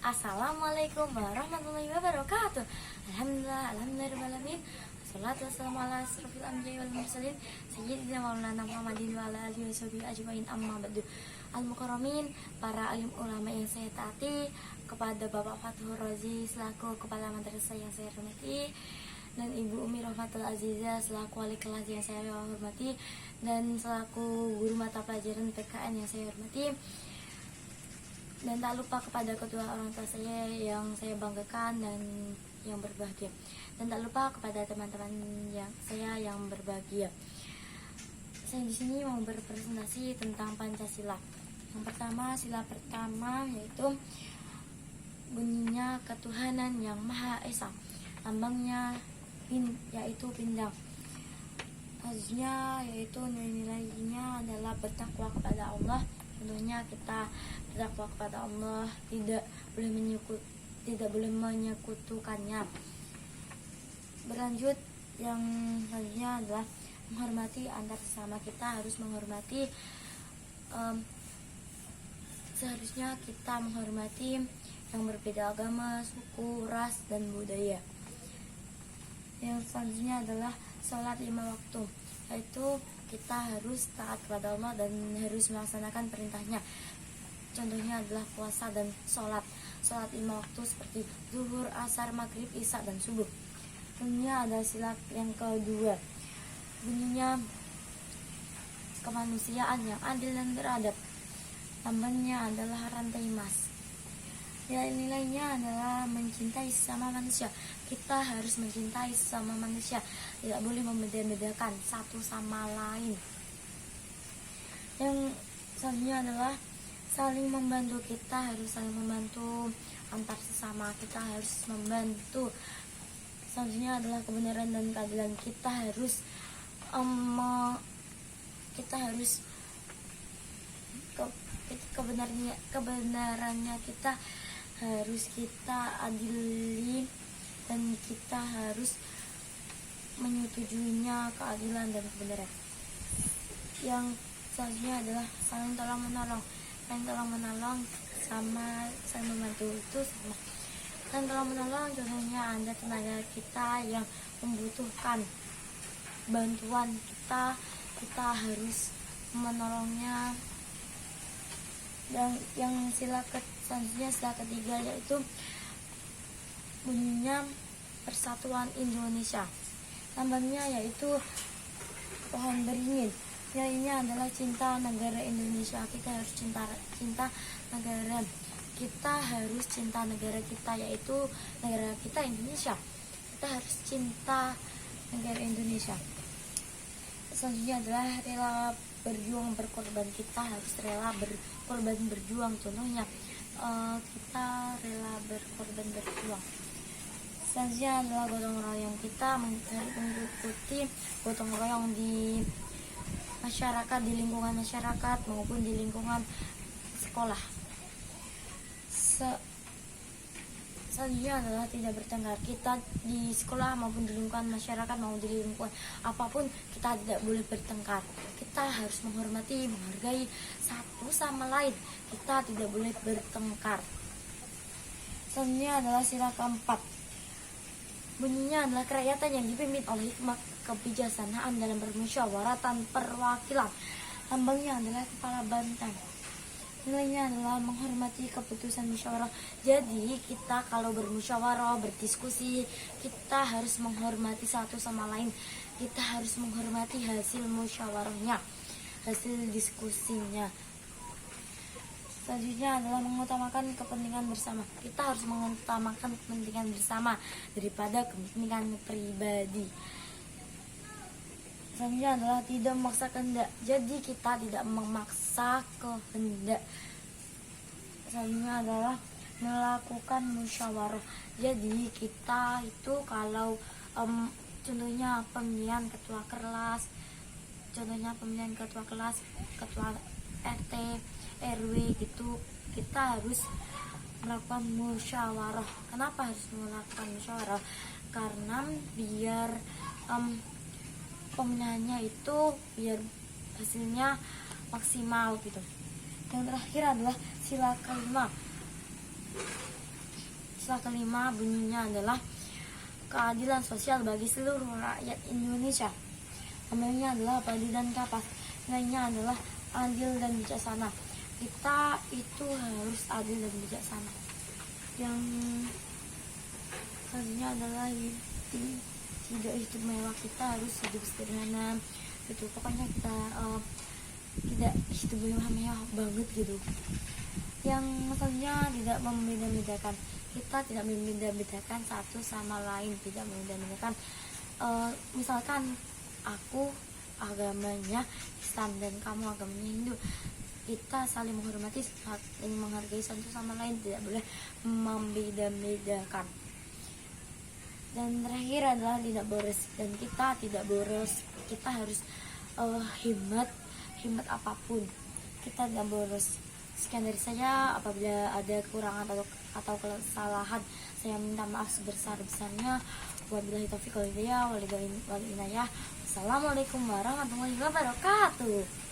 Assalamualaikum warahmatullahi wabarakatuh. Alhamdulillahirobbilalamin. Wassalatu wassalamu ala asrofil anbiya'i wal mursalin sayyidina maulana Muhammadin wa ala alihi washabihi ajmain, amma ba'du. Al-mukarramin, para alim ulama yang saya taati, kepada Bapak Fathur Razi selaku kepala madrasah yang saya hormati, dan Ibu Umi Rahmatul Azizah selaku wali kelas yang saya hormati, dan selaku guru mata pelajaran PKN yang saya hormati, dan tak lupa kepada kedua orang tua saya yang saya banggakan dan yang berbahagia, dan tak lupa kepada teman-teman saya yang berbahagia. Saya di sini mau berpresentasi tentang Pancasila. Yang pertama, sila pertama yaitu bunyinya ketuhanan yang Maha Esa, lambangnya yaitu pindang, haznya yaitu nilai-nilainya adalah bertakwa kepada Allah. Tentunya kita bertakwa kepada Allah, tidak boleh menyekutukannya. Berlanjut, yang selanjutnya adalah menghormati antar sesama. Kita harus menghormati, seharusnya kita menghormati yang berbeda agama, suku, ras, dan budaya. Yang selanjutnya adalah sholat 5 waktu, yaitu kita harus taat kepada Allah dan harus melaksanakan perintahnya. Contohnya adalah puasa dan sholat 5 waktu seperti zuhur, asar, maghrib, isya, dan subuh. Bunyinya ada sila yang kedua, bunyinya kemanusiaan yang adil dan beradab, lambangnya adalah rantai emas. Nilai-nilainya adalah mencintai sesama manusia. Kita harus mencintai sesama manusia, tidak boleh membeda-bedakan satu sama lain. Yang selanjutnya adalah saling membantu. Kita harus saling membantu antar sesama, kita harus membantu. Selanjutnya adalah kebenaran dan keadilan. Kebenarannya kita harus kita adili, dan kita harus menyetujuinya, keadilan dan kebenaran. Yang selanjutnya adalah saling tolong menolong. Sama saling membantu itu sama. Saling tolong menolong, contohnya ada tenaga kita yang membutuhkan bantuan kita harus menolongnya. Dan yang selanjutnya sila ketiga yaitu bunyinya Persatuan Indonesia, lambangnya yaitu pohon beringin. Nilainya adalah cinta negara Indonesia. Kita harus cinta negara kita, harus cinta negara kita, yaitu negara kita Indonesia. Kita harus cinta negara Indonesia. Selanjutnya adalah rela berjuang, berkorban. Kita harus rela berkorban, berjuang. Contohnya kita rela berkorban, berjuang. Selanjutnya adalah gotong royong. Kita mengikuti gotong royong di masyarakat, di lingkungan masyarakat maupun di lingkungan sekolah. Selanjutnya adalah tidak bertengkar. Kita di sekolah maupun di lingkungan masyarakat maupun di lingkungan apapun, kita tidak boleh bertengkar. Kita harus menghormati, menghargai satu sama lain. Kita tidak boleh bertengkar. Selanjutnya adalah sila keempat. Bunyinya adalah kerakyatan yang dipimpin oleh hikmah kebijaksanaan dalam permusyawaratan perwakilan. Lambangnya adalah kepala banteng. Nilainya adalah menghormati keputusan musyawarah. Jadi kita kalau bermusyawarah, berdiskusi, kita harus menghormati satu sama lain. Kita harus menghormati hasil musyawarahnya, hasil diskusinya. Selanjutnya adalah mengutamakan kepentingan bersama. Kita harus mengutamakan kepentingan bersama daripada kepentingan pribadi. Selanjutnya adalah tidak memaksa kehendak. Jadi kita tidak memaksa kehendak. Selanjutnya adalah melakukan musyawarah. Jadi kita itu kalau contohnya pemilihan ketua kelas, ketua RT, RW gitu, kita harus melakukan musyawarah. Kenapa harus melakukan musyawarah? Karena biar pemilihannya itu biar hasilnya maksimal gitu. Yang terakhir adalah sila kelima. Istilah kelima bunyinya adalah keadilan sosial bagi seluruh rakyat Indonesia. Namanya adalah Padi dan Kapas. Nilainya adalah adil dan bijaksana. Kita itu harus adil dan bijaksana. Yang selanjutnya adalah tidak hidup mewah, kita harus hidup sederhana gitu. Pokoknya kita tidak hidup mewah banget gitu. Yang selanjutnya tidak membeda-bedakan, kita tidak membeda-bedakan satu sama lain, tidak membeda-bedakan. Misalkan aku agamanya Islam dan kamu agamanya Hindu, kita saling menghormati, saling menghargai satu sama lain, tidak boleh membeda-bedakan. Dan terakhir adalah tidak boros, dan kita tidak boros, kita harus hemat apapun, kita tidak boros. Sekian dari saya. Apabila ada kekurangan atau kesalahan, saya minta maaf sebesar-besarnya. Wabillahi taufiq wal hidayah wal inayah. Assalamualaikum warahmatullahi wabarakatuh.